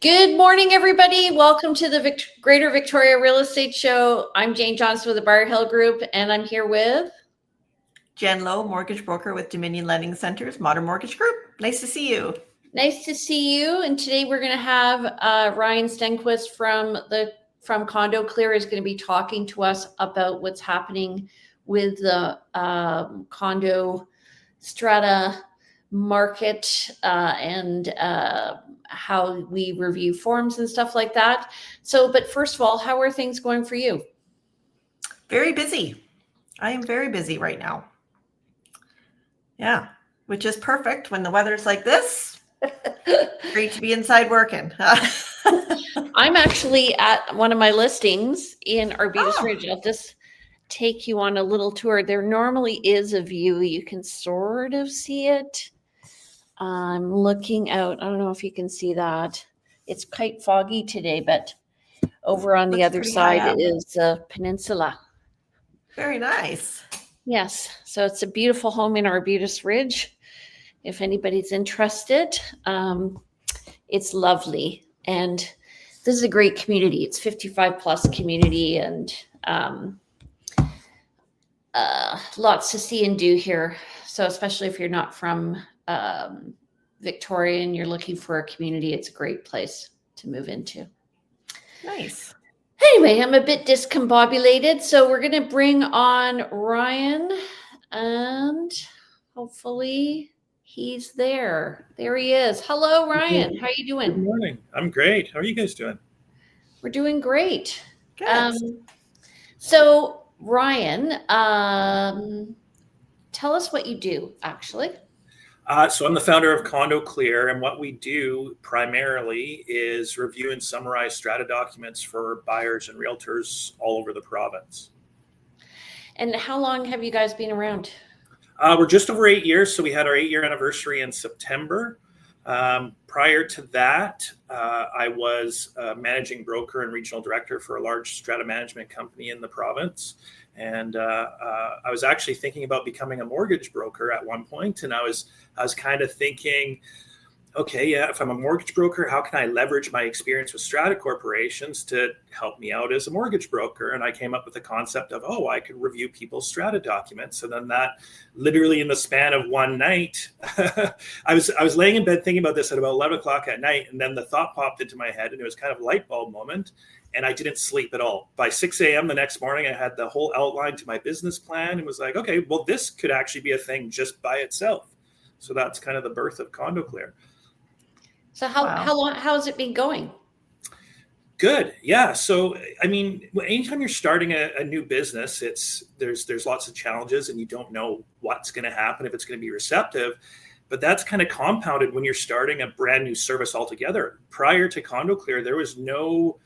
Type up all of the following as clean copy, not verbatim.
Good morning, everybody. Welcome to the Greater Victoria Real Estate Show. I'm Jane Johnston with the Bar Hill Group, and I'm here with Jen Lowe, mortgage broker with Dominion Lending Centers, Modern Mortgage Group. Nice to see you. Nice to see you. And today we're going to have Ryan Stenquist from Condo Clear is going to be talking to us about what's happening with the condo strata market and how we review forms and stuff like that. So, but first of all, how are things going for you? Very busy. I am very busy right now. Yeah, which is perfect when the weather's like this. Great to be inside working. I'm actually at one of my listings in Arbutus Ridge. I'll just take you on a little tour. There normally is a view. You can sort of see it. I'm looking out. I don't know if you can see that. It's quite foggy today, but over on the other side is a peninsula. Very nice. Yes. So it's a beautiful home in Arbutus Ridge. If anybody's interested, it's lovely. And this is a great community. It's 55 plus community and lots to see and do here. So especially if you're not from Victoria and you're looking for a community, it's a great place to move into. Nice. Anyway, I'm a bit discombobulated, so we're going to bring on Ryan, and hopefully he's there. There he is. Hello, Ryan. How are you doing? Good morning. I'm great. How are you guys doing? We're doing great. Good. So, Ryan, tell us what you do, actually. So I'm the founder of Condo Clear, and what we do primarily is review and summarize strata documents for buyers and realtors all over the province. And how long have you guys been around? We're just over 8 years, so we had our 8-year anniversary in September. Prior to that, I was a managing broker and regional director for a large strata management company in the province. And I was actually thinking about becoming a mortgage broker at one point. And I was kind of thinking, okay, yeah, if I'm a mortgage broker, how can I leverage my experience with strata corporations to help me out as a mortgage broker? And I came up with the concept of, I could review people's strata documents. And then that literally in the span of one night, I was laying in bed thinking about this at about 11 o'clock at night. And then the thought popped into my head and it was kind of a light bulb moment. And I didn't sleep at all. By 6 a.m. the next morning, I had the whole outline to my business plan and was like, okay, well, this could actually be a thing just by itself. So that's kind of the birth of Condo Clear. So how long has it been going? Good. Yeah. So, I mean, anytime you're starting a new business, there's lots of challenges and you don't know what's going to happen, if it's going to be receptive. But that's kind of compounded when you're starting a brand new service altogether. Prior to Condo Clear, there was no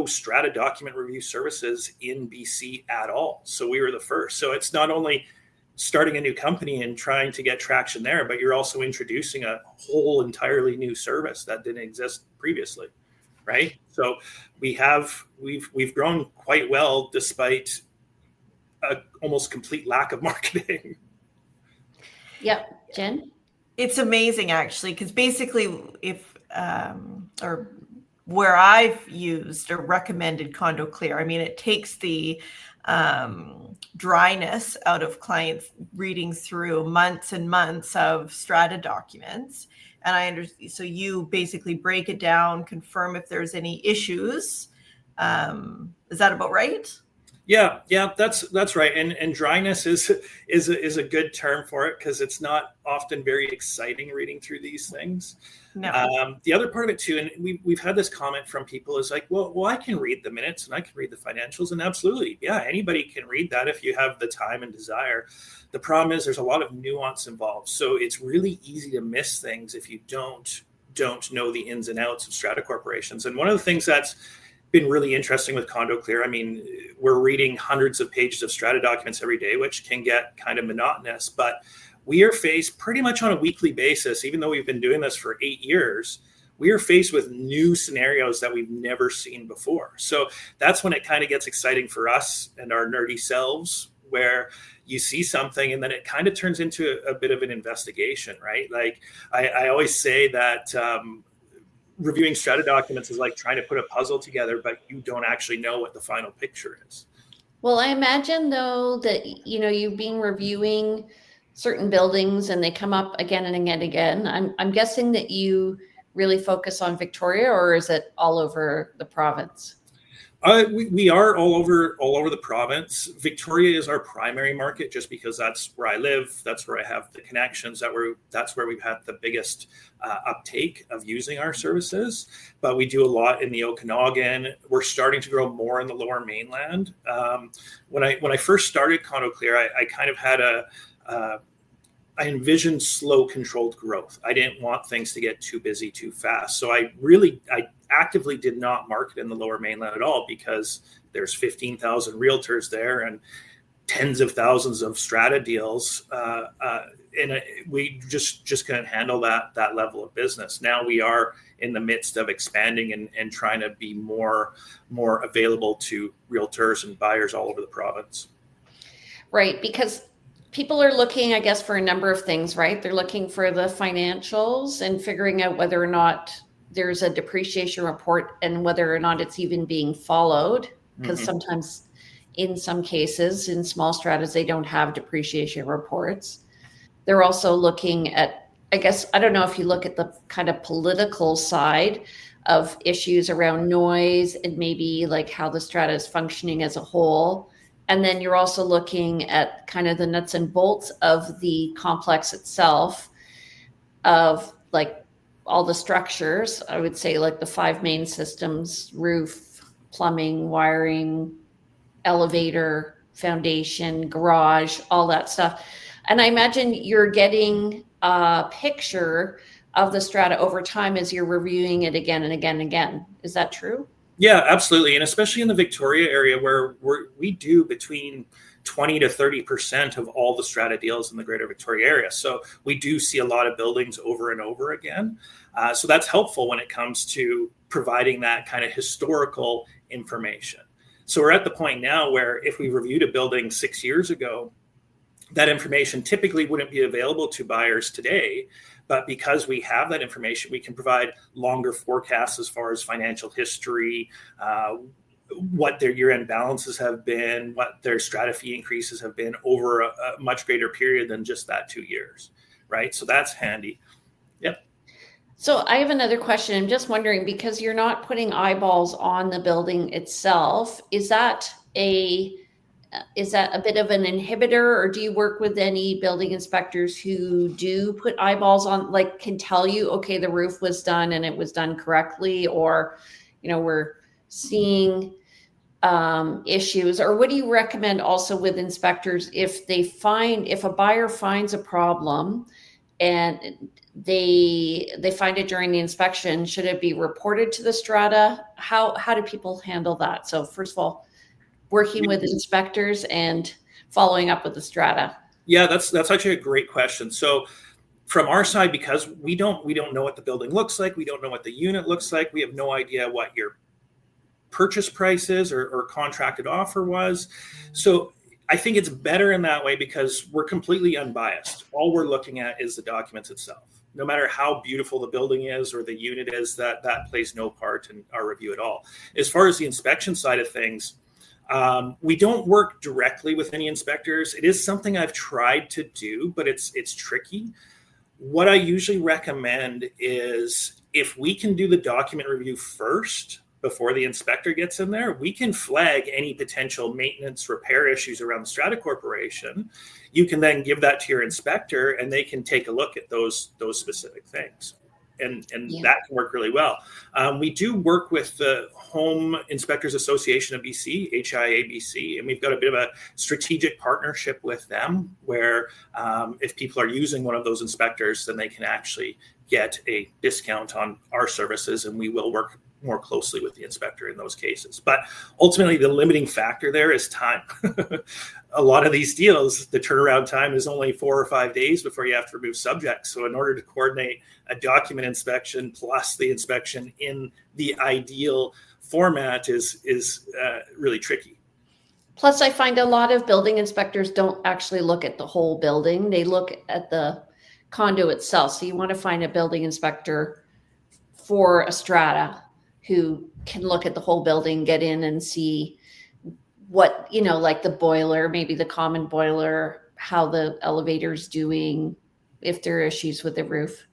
strata document review services in BC at all. So we were the first. So it's not only starting a new company and trying to get traction there, but you're also introducing a whole entirely new service that didn't exist previously, right? So we've grown quite well despite a almost complete lack of marketing. Yep, Jen? It's amazing actually, because basically where I've used or recommended Condo Clear, I mean, it takes the dryness out of clients reading through months and months of strata documents. And I understand, so you basically break it down, confirm if there's any issues. Is that about right? Yeah, that's right. And dryness is a good term for it because it's not often very exciting reading through these things. No. The other part of it too, and we've had this comment from people is like, well, I can read the minutes and I can read the financials, and absolutely, yeah, anybody can read that if you have the time and desire. The problem is there's a lot of nuance involved, so it's really easy to miss things if you don't know the ins and outs of strata corporations. And one of the things that's been really interesting with Condo Clear, I mean, we're reading hundreds of pages of strata documents every day, which can get kind of monotonous, but we are faced pretty much on a weekly basis, even though we've been doing this for 8 years, we are faced with new scenarios that we've never seen before. So that's when it kind of gets exciting for us and our nerdy selves, where you see something and then it kind of turns into a bit of an investigation, right? Like I always say that reviewing strata documents is like trying to put a puzzle together, but you don't actually know what the final picture is. Well, I imagine though that, you've been reviewing certain buildings and they come up again and again and again. I'm guessing that you really focus on Victoria, or is it all over the province? We are all over the province. Victoria is our primary market, just because that's where I live. That's where I have the connections. That's where we've had the biggest uptake of using our services. But we do a lot in the Okanagan. We're starting to grow more in the Lower Mainland. When I first started Condo Clear, I kind of had I envisioned slow, controlled growth. I didn't want things to get too busy too fast. So I actively did not market in the Lower Mainland at all, because there's 15,000 realtors there and tens of thousands of strata deals. And we just couldn't handle that level of business. Now we are in the midst of expanding and trying to be more available to realtors and buyers all over the province. Right, because people are looking, I guess, for a number of things, right? They're looking for the financials and figuring out whether or not there's a depreciation report and whether or not it's even being followed. Because sometimes, in some cases, in small stratas, they don't have depreciation reports. They're also looking at, I guess, I don't know if you look at the kind of political side of issues around noise and maybe like how the strata is functioning as a whole. And then you're also looking at kind of the nuts and bolts of the complex itself, of like all the structures. I would say like the 5 main systems: roof, plumbing, wiring, elevator, foundation, garage, all that stuff. And I imagine you're getting a picture of the strata over time as you're reviewing it again and again and again. Is that true? Yeah, absolutely. And especially in the Victoria area, where we do between 20 to 30% of all the strata deals in the greater Victoria area. So we do see a lot of buildings over and over again. So that's helpful when it comes to providing that kind of historical information. So we're at the point now where if we reviewed a building 6 years ago, that information typically wouldn't be available to buyers today. But because we have that information, we can provide longer forecasts as far as financial history, what their year-end balances have been, what their strata fee increases have been over a much greater period than just that 2 years, right? So that's handy. Yep. So I have another question. I'm just wondering, because you're not putting eyeballs on the building itself, is that a bit of an inhibitor, or do you work with any building inspectors who do put eyeballs on, like can tell you, okay, the roof was done and it was done correctly, or, we're seeing issues? Or what do you recommend also with inspectors if a buyer finds a problem and they find it during the inspection? Should it be reported to the strata? How do people handle that? So first of all, working with inspectors and following up with the strata. Yeah, that's actually a great question. So from our side, because we don't know what the building looks like, we don't know what the unit looks like, we have no idea what your purchase price is or contracted offer was. So I think it's better in that way because we're completely unbiased. All we're looking at is the documents itself. No matter how beautiful the building is or the unit is, that plays no part in our review at all. As far as the inspection side of things, we don't work directly with any inspectors. It is something I've tried to do, but it's tricky. What I usually recommend is if we can do the document review first before the inspector gets in there, we can flag any potential maintenance repair issues around the Strata Corporation. You can then give that to your inspector and they can take a look at those specific things. And that can work really well. We do work with the Home Inspectors Association of BC, HIABC, and we've got a bit of a strategic partnership with them where if people are using one of those inspectors, then they can actually get a discount on our services, and we will work more closely with the inspector in those cases. But ultimately, the limiting factor there is time. A lot of these deals, the turnaround time is only 4 or 5 days before you have to remove subjects. So in order to coordinate a document inspection plus the inspection in the ideal format is really tricky. Plus, I find a lot of building inspectors don't actually look at the whole building. They look at the condo itself. So you want to find a building inspector for a strata who can look at the whole building, get in and see what, like the boiler, maybe the common boiler, how the elevator's doing, if there are issues with the roof.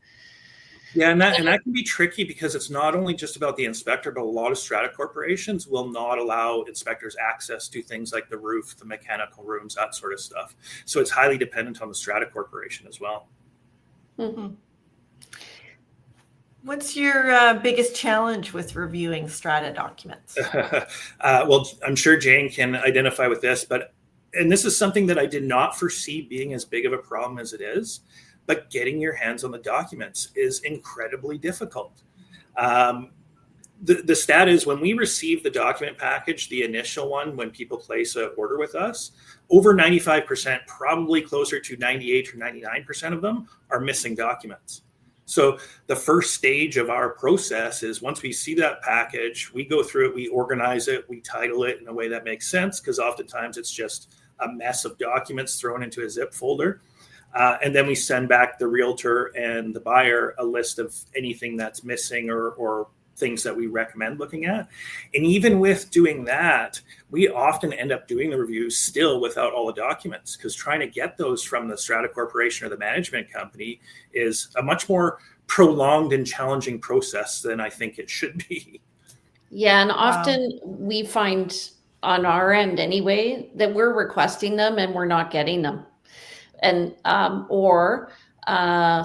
Yeah, and that can be tricky because it's not only just about the inspector, but a lot of strata corporations will not allow inspectors access to things like the roof, the mechanical rooms, that sort of stuff. So it's highly dependent on the strata corporation as well. Mm-hmm. What's your biggest challenge with reviewing strata documents? Well, I'm sure Jane can identify with this, and this is something that I did not foresee being as big of a problem as it is, but getting your hands on the documents is incredibly difficult. The stat is when we receive the document package, the initial one, when people place an order with us, over 95%, probably closer to 98 or 99% of them are missing documents. So the first stage of our process is once we see that package, we go through it, we organize it, we title it in a way that makes sense, because oftentimes it's just a mess of documents thrown into a zip folder. And then we send back the realtor and the buyer a list of anything that's missing or things that we recommend looking at. And even with doing that, we often end up doing the reviews still without all the documents, because trying to get those from the strata corporation or the management company is a much more prolonged and challenging process than I think it should be. Yeah, and often we find on our end anyway that we're requesting them and we're not getting them. And or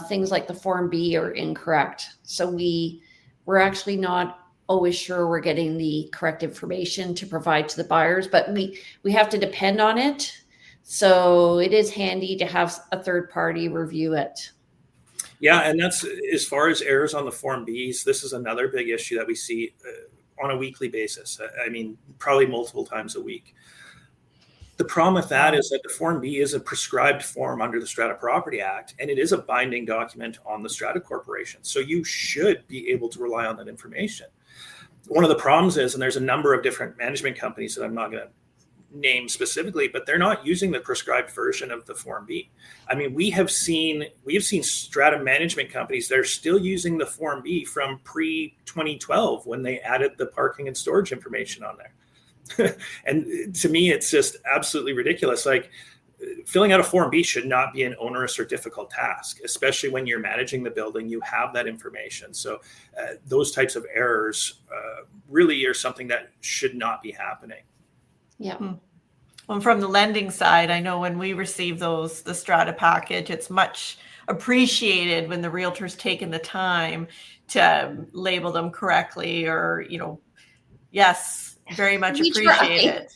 things like the Form B are incorrect. So we're actually not always sure we're getting the correct information to provide to the buyers, but we have to depend on it. So it is handy to have a third party review it. Yeah, and that's as far as errors on the Form Bs. This is another big issue that we see on a weekly basis. I mean, probably multiple times a week. The problem with that is that the Form B is a prescribed form under the Strata Property Act, and it is a binding document on the Strata Corporation. So you should be able to rely on that information. One of the problems is, and there's a number of different management companies that I'm not going to name specifically, but they're not using the prescribed version of the Form B. I mean, we have seen Strata management companies that are still using the Form B from pre-2012 when they added the parking and storage information on there. And to me, it's just absolutely ridiculous. Like, filling out a Form B should not be an onerous or difficult task, especially when you're managing the building. You have that information. So those types of errors really are something that should not be happening. Yeah. Well, from the lending side, I know when we receive the Strata package, it's much appreciated when the realtor's taken the time to label them correctly, or, yes, very much appreciated.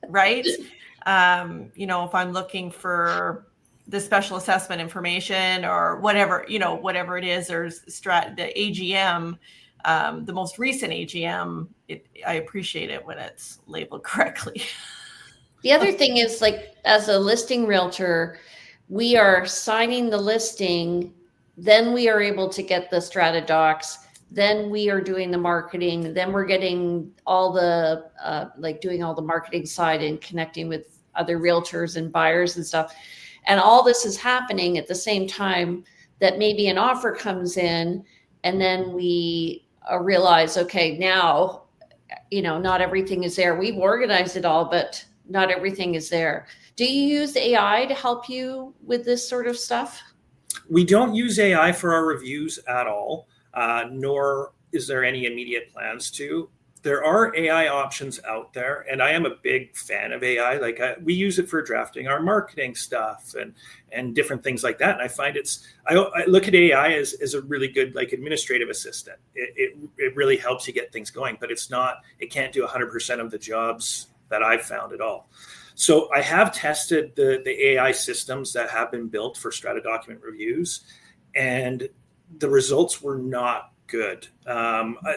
Right? If I'm looking for the special assessment information or whatever it is, there's the AGM, the most recent AGM, I appreciate it when it's labeled correctly. The other thing is, like, as a listing realtor, we are signing the listing, then we are able to get the Strata docs, then we are doing the marketing, then we're getting all the doing all the marketing side and connecting with other realtors and buyers and stuff. And all this is happening at the same time that maybe an offer comes in, and then we realize, okay, now, not everything is there. We've organized it all, but not everything is there. Do you use AI to help you with this sort of stuff? We don't use AI for our reviews at all. Nor is there any immediate plans to. There are AI options out there, and I am a big fan of AI. We use it for drafting our marketing stuff and different things like that. And I find I look at AI as a really good administrative assistant. It really helps you get things going, but it can't do 100% of the jobs that I've found at all. So I have tested the AI systems that have been built for Strata document reviews, and the results were not good.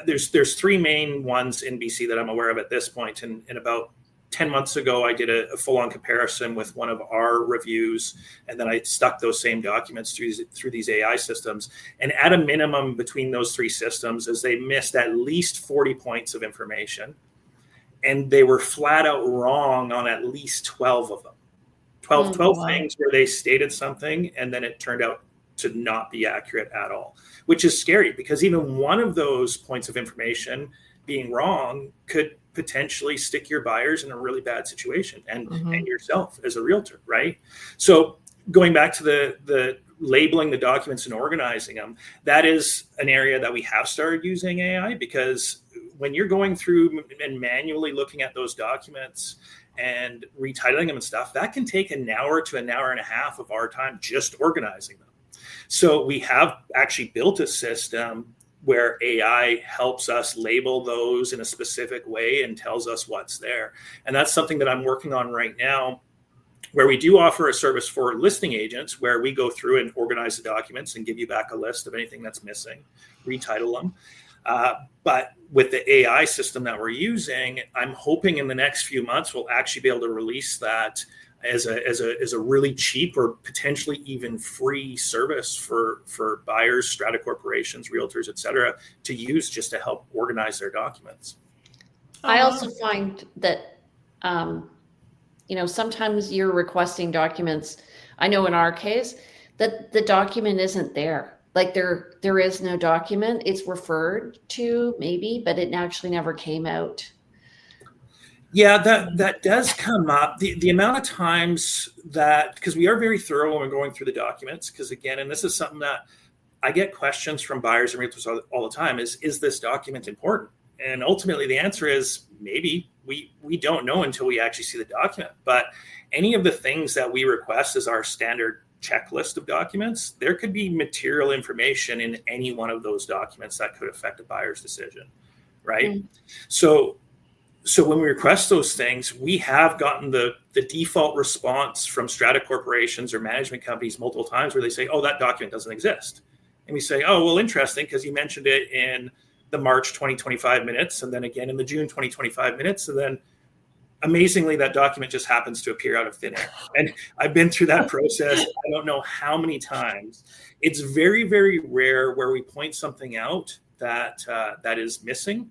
There's three main ones in BC that I'm aware of at this point. And about 10 months ago, I did a full-on comparison with one of our reviews, and then I stuck those same documents through these AI systems. And at a minimum between those three systems is they missed at least 40 points of information, and they were flat out wrong on at least 12 of them. 12 things where they stated something, and then it turned out to not be accurate at all, which is scary because even one of those points of information being wrong could potentially stick your buyers in a really bad situation and yourself as a realtor, right? So going back to the labeling the documents and organizing them, that is an area that we have started using AI, because when you're going through and manually looking at those documents and retitling them and stuff, that can take an hour to an hour and a half of our time just organizing them. So we have actually built a system where AI helps us label those in a specific way and tells us what's there. And that's something that I'm working on right now, where we do offer a service for listing agents where we go through and organize the documents and give you back a list of anything that's missing, retitle them. But with the AI system that we're using, I'm hoping in the next few months we'll actually be able to release that as a really cheap or potentially even free service for buyers, strata corporations, realtors, et cetera, to use just to help organize their documents. I also find that, sometimes you're requesting documents. I know in our case that the document isn't there. Like there is no document. It's referred to maybe, but it actually never came out. Yeah, that does come up. The amount of times that, because we are very thorough when we're going through the documents, because again, and this is something that I get questions from buyers and realtors all the time, is this document important? And ultimately the answer is maybe. We don't know until we actually see the document. But any of the things that we request as our standard checklist of documents, there could be material information in any one of those documents that could affect a buyer's decision, right? So when we request those things, we have gotten the default response from strata corporations or management companies multiple times where they say, oh, that document doesn't exist. And we say, oh, well, interesting, because you mentioned it in the March 2025 minutes, and then again in the June 2025 minutes. And then amazingly, that document just happens to appear out of thin air. And I've been through that process. I don't know how many times. It's very, very rare where we point something out that is missing,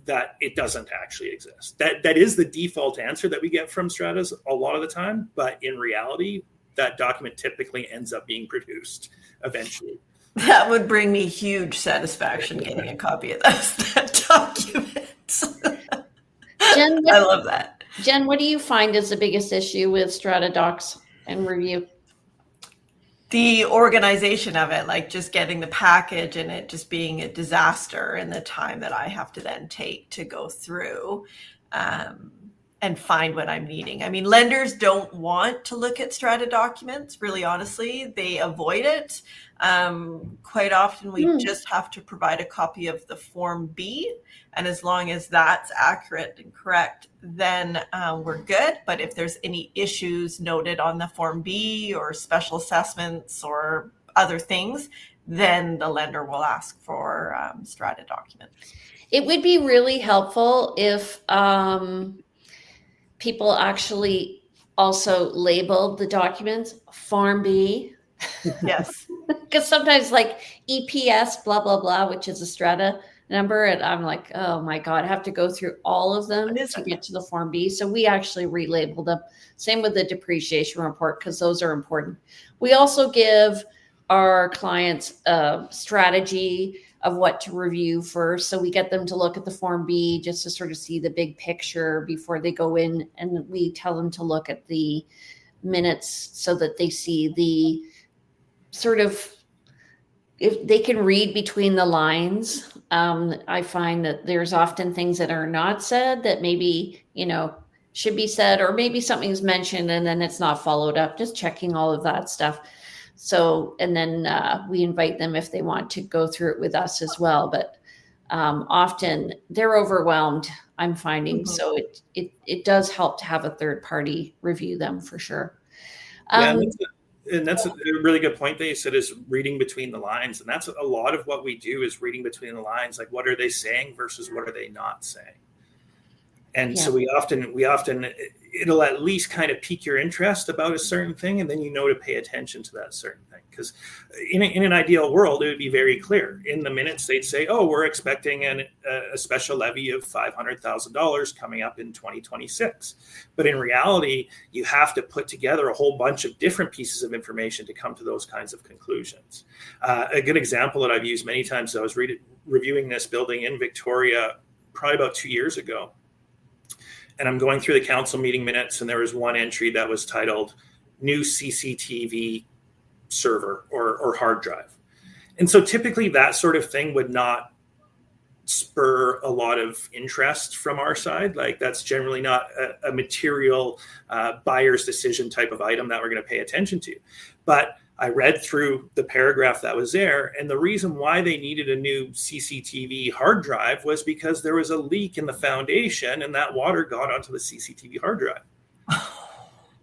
that it doesn't actually exist. That is the default answer that we get from stratas a lot of the time. But in reality, that document typically ends up being produced eventually. That would bring me huge satisfaction getting a copy of that document. Jen, I love that. Jen, what do you find is the biggest issue with strata docs and review? The organization of it, like just getting the package and it just being a disaster, and the time that I have to then take to go through and find what I'm needing. I mean, lenders don't want to look at strata documents, really honestly. They avoid it. Quite often we just have to provide a copy of the Form B. And as long as that's accurate and correct, then we're good. But if there's any issues noted on the Form B or special assessments or other things, then the lender will ask for strata documents. It would be really helpful if people actually also labeled the documents Form B. Yes. Because sometimes like EPS, blah, blah, blah, which is a strata number. And I'm like, oh my God, I have to go through all of them to get to the Form B. So we actually relabeled them. Same with the depreciation report, because those are important. We also give our clients a strategy of what to review first. So we get them to look at the Form B just to sort of see the big picture before they go in. And we tell them to look at the minutes so that they see the sort of, if they can read between the lines. I find that there's often things that are not said that maybe, should be said, or maybe something's mentioned and then it's not followed up, just checking all of that stuff. So, and then we invite them if they want to go through it with us as well. But often they're overwhelmed, I'm finding. So it does help to have a third party review them for sure. And that's a really good point that you said, is reading between the lines. And that's a lot of what we do, is reading between the lines. Like, what are they saying versus what are they not saying? And Yeah. so we often, it'll at least kind of pique your interest about a certain thing, and then to pay attention to that certain thing. Because in an ideal world, it would be very clear. In the minutes, they'd say, oh, we're expecting a special levy of $500,000 coming up in 2026. But in reality, you have to put together a whole bunch of different pieces of information to come to those kinds of conclusions. A good example that I've used many times, I was reviewing this building in Victoria probably about 2 years ago. And I'm going through the council meeting minutes, and there was one entry that was titled new CCTV server or hard drive. And so typically that sort of thing would not spur a lot of interest from our side. Like, that's generally not a material buyer's decision type of item that we're going to pay attention to. But I read through the paragraph that was there, and the reason why they needed a new CCTV hard drive was because there was a leak in the foundation, and that water got onto the CCTV hard drive.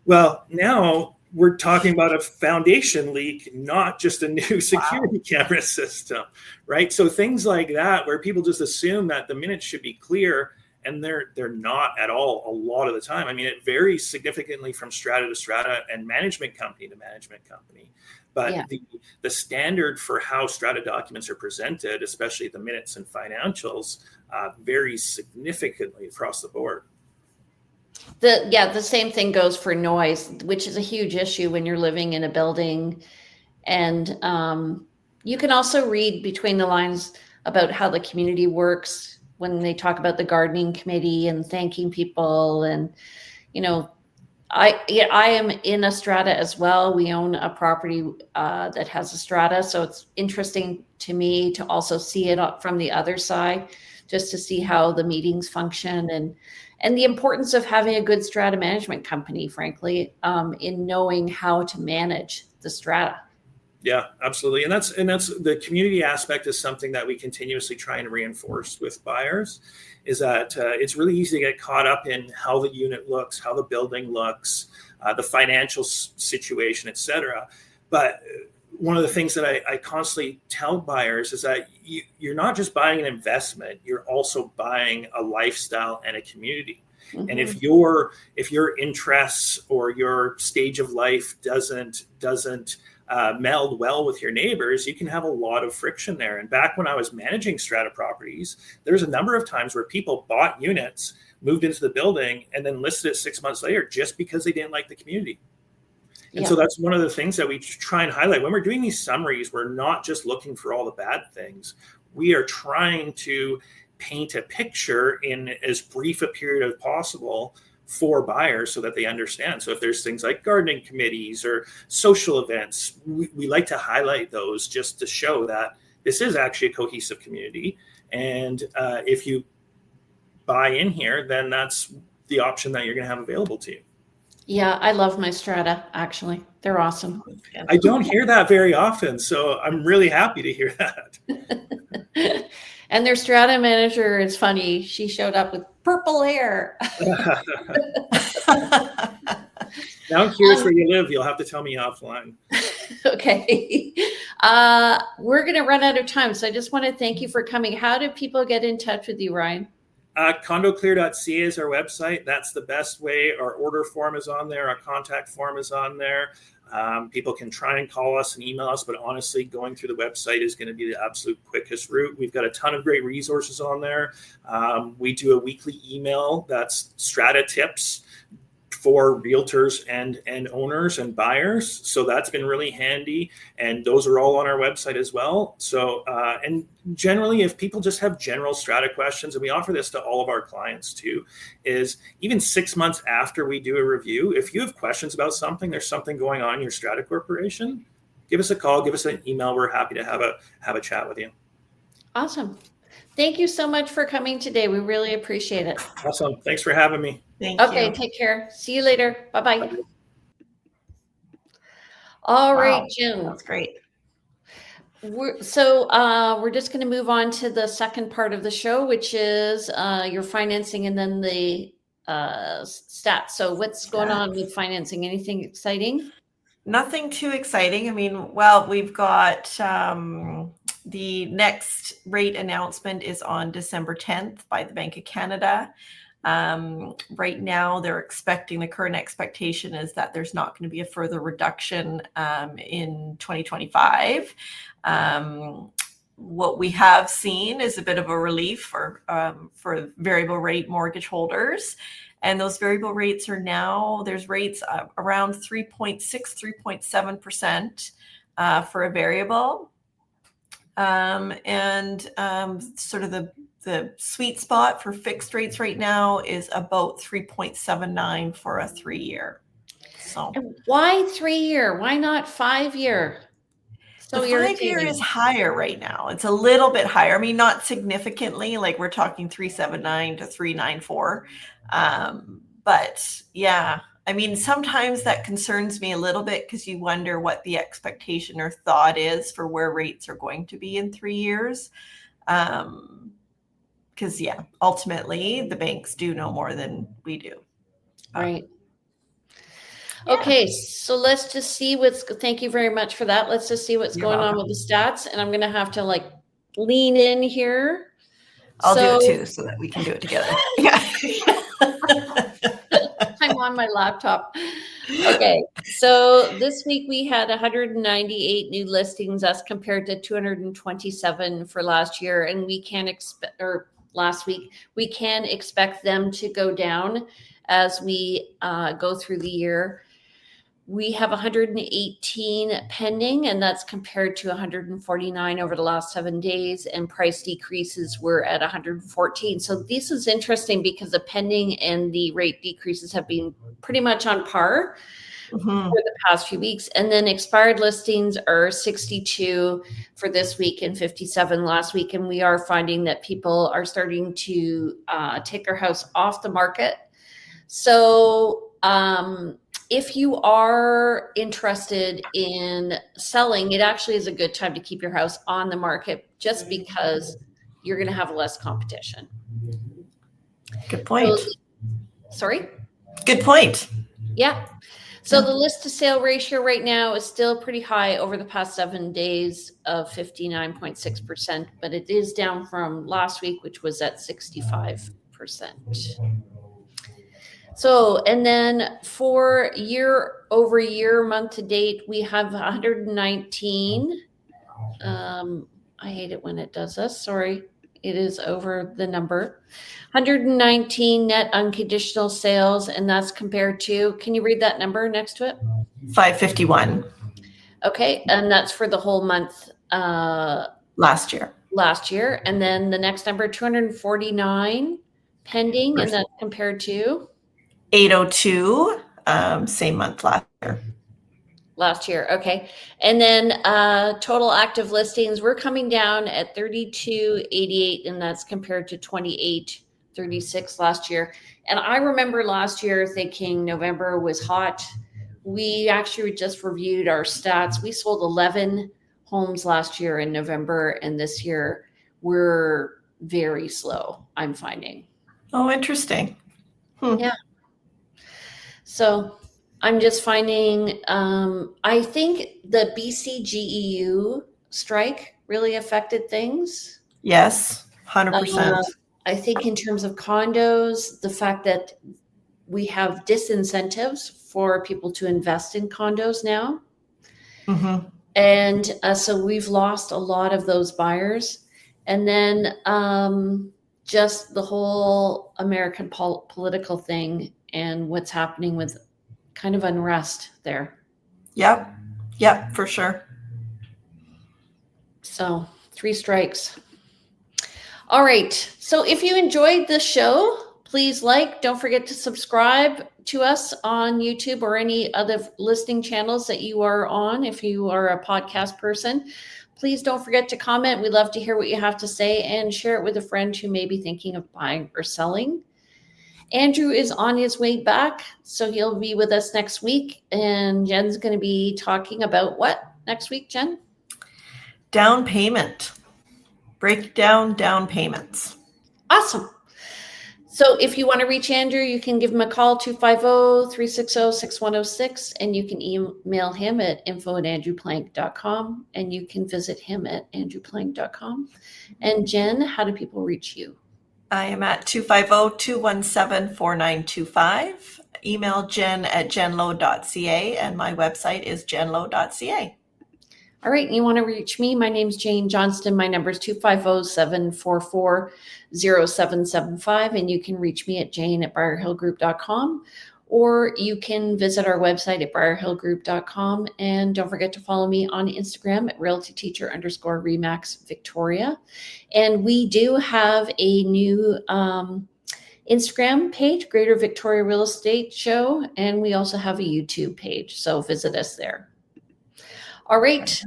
Well, now we're talking about a foundation leak, not just a new security camera system, right? So things like that, where people just assume that the minutes should be clear, and they're not at all a lot of the time. I mean, it varies significantly from strata to strata and management company to management company. But the standard for how strata documents are presented, especially the minutes and financials, varies significantly across the board. The same thing goes for noise, which is a huge issue when you're living in a building. And you can also read between the lines about how the community works when they talk about the gardening committee and thanking people. And, I am in a strata as well. We own a property that has a strata. So it's interesting to me to also see it from the other side, just to see how the meetings function and the importance of having a good strata management company, frankly, in knowing how to manage the strata. Yeah, absolutely. And that's the community aspect is something that we continuously try and reinforce with buyers, is that it's really easy to get caught up in how the unit looks, how the building looks, the financial situation, et cetera. But one of the things that I constantly tell buyers is that you're not just buying an investment, you're also buying a lifestyle and a community. Mm-hmm. And if your interests or your stage of life doesn't meld well with your neighbors, you can have a lot of friction there. And back when I was managing strata properties, there's a number of times where people bought units, moved into the building, and then listed it 6 months later just because they didn't like the community. And so that's one of the things that we try and highlight. When we're doing these summaries, we're not just looking for all the bad things. We are trying to paint a picture in as brief a period as possible for buyers so that they understand. So if there's things like gardening committees or social events, we like to highlight those just to show that this is actually a cohesive community. And if you buy in here, then that's the option that you're going to have available to you. Yeah, I love my strata, actually. They're awesome. I don't hear that very often, so I'm really happy to hear that. And their strata manager is funny. She showed up with purple hair. Now I'm curious where you live. You'll have to tell me offline. Okay. We're going to run out of time, so I just want to thank you for coming. How do people get in touch with you, Ryan? CondoClear.ca is our website. That's the best way. Our order form is on there. Our contact form is on there. People can try and call us and email us, but honestly, going through the website is going to be the absolute quickest route. We've got a ton of great resources on there. We do a weekly email that's strata tips for realtors and owners and buyers. So that's been really handy. And those are all on our website as well. So, and generally, if people just have general strata questions, and we offer this to all of our clients too, is even 6 months after we do a review, if you have questions about something, there's something going on in your strata corporation, give us a call, give us an email. We're happy to have a chat with you. Awesome. Thank you so much for coming today. We really appreciate it. Awesome. Thanks for having me. Thank you. Okay, take care. See you later. Bye-bye. All right, Jim. That's great. We're just going to move on to the second part of the show, which is your financing and then the stats. So what's going on with financing? Anything exciting? Nothing too exciting. I mean, well, we've got the next rate announcement is on December 10th by the Bank of Canada. Right now, the current expectation is that there's not going to be a further reduction in 2025. What we have seen is a bit of a relief for variable rate mortgage holders. And those variable rates are now, there's rates around 3.6, 3.7% for a variable. Sort of the sweet spot for fixed rates right now is about 3.79 for a 3-year. So And why 3-year? Why not 5-year? So the 5-year is higher right now. It's a little bit higher. I mean, not significantly, like we're talking 3.79 to 3.94. But yeah, I mean, sometimes that concerns me a little bit because you wonder what the expectation or thought is for where rates are going to be in 3 years. Because yeah, ultimately the banks do know more than we do. Right. Yeah. Okay, so let's just see thank you very much for that. Let's just see what's You're going on welcome. with the stats. And I'm going to have to lean in here. I'll do it too so that we can do it together. Yeah. I'm on my laptop. Okay, so this week we had 198 new listings as compared to 227 for last year. And we can expect, or last week, we can expect them to go down as we go through the year. We have 118 pending, and that's compared to 149 over the last 7 days, and price decreases were at 114. So this is interesting because the pending and the rate decreases have been pretty much on par for the past few weeks. And then expired listings are 62 for this week and 57 last week. And we are finding that people are starting to take their house off the market. So if you are interested in selling, it actually is a good time to keep your house on the market just because you're going to have less competition. Good point. Sorry? Good point. Yeah. So the list to sale ratio right now is still pretty high over the past 7 days of 59.6%, but it is down from last week, which was at 65%. So, and then for year over year, month to date, we have 119. I hate it when it does this. Sorry, it is over the number. 119 net unconditional sales, and that's compared to, can you read that number next to it? 551. Okay, and that's for the whole month last year. And then the next number, 249 pending, and that's compared to 802, same month last year. Okay. And then total active listings, we're coming down at 3288, and that's compared to 2836 last year. And I remember last year thinking November was hot. We actually just reviewed our stats. We sold 11 homes last year in November, and this year we're very slow, I'm finding. Oh, interesting. Yeah. So I'm just finding, I think the BCGEU strike really affected things. Yes, 100%. I think in terms of condos, the fact that we have disincentives for people to invest in condos now. Mm-hmm. And so we've lost a lot of those buyers. And then just the whole American political thing and what's happening with kind of unrest there. Yep, for sure. So 3 strikes. All right. So if you enjoyed this show, please don't forget to subscribe to us on YouTube or any other listening channels that you are on. If you are a podcast person, please don't forget to comment. We'd love to hear what you have to say and share it with a friend who may be thinking of buying or selling. Andrew is on his way back, so he'll be with us next week. And Jen's going to be talking about what next week, Jen? Down payment. Break down payments. Awesome. So if you want to reach Andrew, you can give him a call, 250-360-6106, and you can email him at info@andrewplank.com, and you can visit him at andrewplank.com. And Jen, how do people reach you? I am at 250-217-4925. Email jen@jenlowe.ca, and my website is jenlowe.ca. All right, and you want to reach me? My name's Jane Johnston. My number is 250-744-0775, and you can reach me at jane@briarhillgroup.com, or you can visit our website at briarhillgroup.com, and don't forget to follow me on Instagram at realtyteacher_Remax Victoria. And we do have a new Instagram page, Greater Victoria Real Estate Show, and we also have a YouTube page, so visit us there. All right,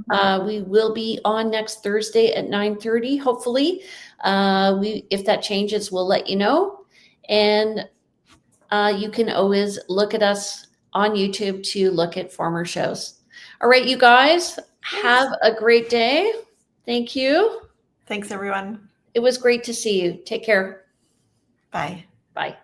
we will be on next Thursday at 9:30. Hopefully, if that changes, we'll let you know. And you can always look at us on YouTube to look at former shows. All right, you guys, have a great day. Thank you. Thanks, everyone. It was great to see you. Take care. Bye. Bye.